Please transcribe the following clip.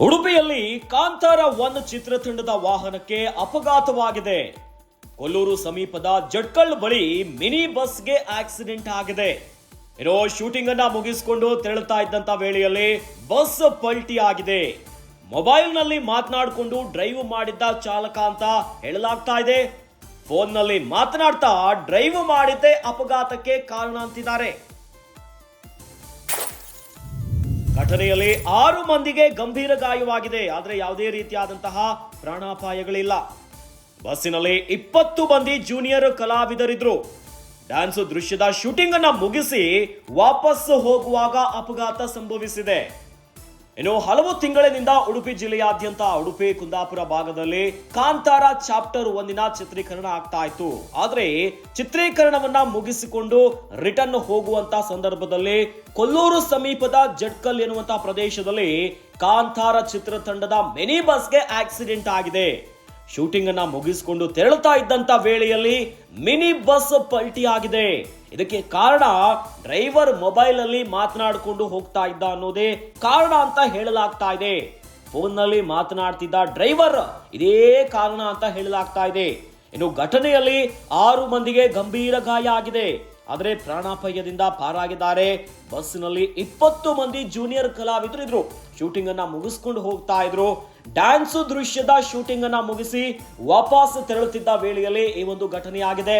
ಉಡುಪಿಯಲ್ಲಿ ಕಾಂತಾರ 1 ಚಿತ್ರತಂಡದ ವಾಹನಕ್ಕೆ ಅಪಘಾತವಾಗಿದೆ. ಕೊಲ್ಲೂರು ಸಮೀಪದ ಜಟ್ಕಲ್ ಬಳಿ ಮಿನಿ ಬಸ್ಗೆ ಆಕ್ಸಿಡೆಂಟ್ ಆಗಿದೆ. ಶೂಟಿಂಗ್ ಅನ್ನ ಮುಗಿಸಿಕೊಂಡು ತೆರಳುತ್ತಾ ಇದ್ದಂತ ವೇಳೆಯಲ್ಲಿ ಬಸ್ ಪಲ್ಟಿ ಆಗಿದೆ. ಮೊಬೈಲ್ ನಲ್ಲಿ ಮಾತನಾಡಿಕೊಂಡು ಡ್ರೈವ್ ಮಾಡಿದ್ದ ಚಾಲಕ ಅಂತ ಹೇಳಲಾಗ್ತಾ ಇದೆ. ಫೋನ್ ನಲ್ಲಿ ಮಾತನಾಡ್ತಾ ಡ್ರೈವ್ ಮಾಡಿದ್ದೇ ಅಪಘಾತಕ್ಕೆ ಕಾರಣ ಅಂತಿದ್ದಾರೆ. ಘಟನೆಯಲ್ಲಿ 6 ಮಂದಿಗೆ ಗಂಭೀರ ಗಾಯವಾಗಿದೆ. ಆದರೆ ಯಾವುದೇ ರೀತಿಯಾದಂತಹ ಪ್ರಾಣಾಪಾಯಗಳಿಲ್ಲ. ಬಸ್ಸಿನಲ್ಲಿ 20 ಮಂದಿ ಜೂನಿಯರ್ ಕಲಾವಿದರಿದ್ರು. ಡ್ಯಾನ್ಸ್ ದೃಶ್ಯದ ಶೂಟಿಂಗ್ ಅನ್ನ ಮುಗಿಸಿ ವಾಪಸ್ ಹೋಗುವಾಗ ಅಪಘಾತ ಸಂಭವಿಸಿದೆ. ಇನ್ನು ಹಲವು ತಿಂಗಳಿನಿಂದ ಉಡುಪಿ ಜಿಲ್ಲೆಯಾದ್ಯಂತ ಉಡುಪಿ ಕುಂದಾಪುರ ಭಾಗದಲ್ಲಿ ಕಾಂತಾರ ಚಾಪ್ಟರ್ 1 ಚಿತ್ರೀಕರಣ ಆಗ್ತಾ ಇತ್ತು. ಆದ್ರೆ ಚಿತ್ರೀಕರಣವನ್ನ ಮುಗಿಸಿಕೊಂಡು ರಿಟರ್ನ್ ಹೋಗುವಂತ ಸಂದರ್ಭದಲ್ಲಿ ಕೊಲ್ಲೂರು ಸಮೀಪದ ಜಟ್ಕಲ್ ಎನ್ನುವಂತ ಪ್ರದೇಶದಲ್ಲಿ ಕಾಂತಾರ ಚಿತ್ರತಂಡದ ಮಿನಿ ಬಸ್ಗೆ ಆಕ್ಸಿಡೆಂಟ್ ಆಗಿದೆ. ಶೂಟಿಂಗ್ ಅನ್ನ ಮುಗಿಸಿಕೊಂಡು ತೆರಳುತ್ತಾ ಇದ್ದಂತ ವೇಳೆಯಲ್ಲಿ ಮಿನಿ ಬಸ್ ಪಲ್ಟಿ ಆಗಿದೆ. ಇದಕ್ಕೆ ಕಾರಣ ಡ್ರೈವರ್ ಮೊಬೈಲ್ ಅಲ್ಲಿ ಮಾತನಾಡಿಕೊಂಡು ಹೋಗ್ತಾ ಇದ್ದ ಅನ್ನೋದೇ ಕಾರಣ ಅಂತ ಹೇಳಲಾಗ್ತಾ ಇದೆ. ಫೋನ್ ನಲ್ಲಿ ಮಾತನಾಡ್ತಿದ್ದ ಡ್ರೈವರ್ ಇದೇ ಕಾರಣ ಅಂತ ಹೇಳಲಾಗ್ತಾ ಇದೆ. ಇನ್ನು ಘಟನೆಯಲ್ಲಿ 6 ಮಂದಿಗೆ ಗಂಭೀರ ಗಾಯ ಆಗಿದೆ. ಆದರೆ ಪ್ರಾಣಾಪಾಯದಿಂದ ಪಾರಾಗಿದ್ದಾರೆ. ಬಸ್ಸಿನಲ್ಲಿ 20 ಮಂದಿ ಜೂನಿಯರ್ ಕಲಾವಿದರು ಇದ್ರು. ಶೂಟಿಂಗ್ ಅನ್ನ ಮುಗಿಸ್ಕೊಂಡು ಹೋಗ್ತಾ ಇದ್ರು. ಡ್ಯಾನ್ಸ್ ದೃಶ್ಯದ ಶೂಟಿಂಗ್ ಅನ್ನ ಮುಗಿಸಿ ವಾಪಸ್ ತೆರಳುತ್ತಿದ್ದ ವೇಳೆಯಲ್ಲಿ ಈ ಒಂದು ಘಟನೆ ಆಗಿದೆ.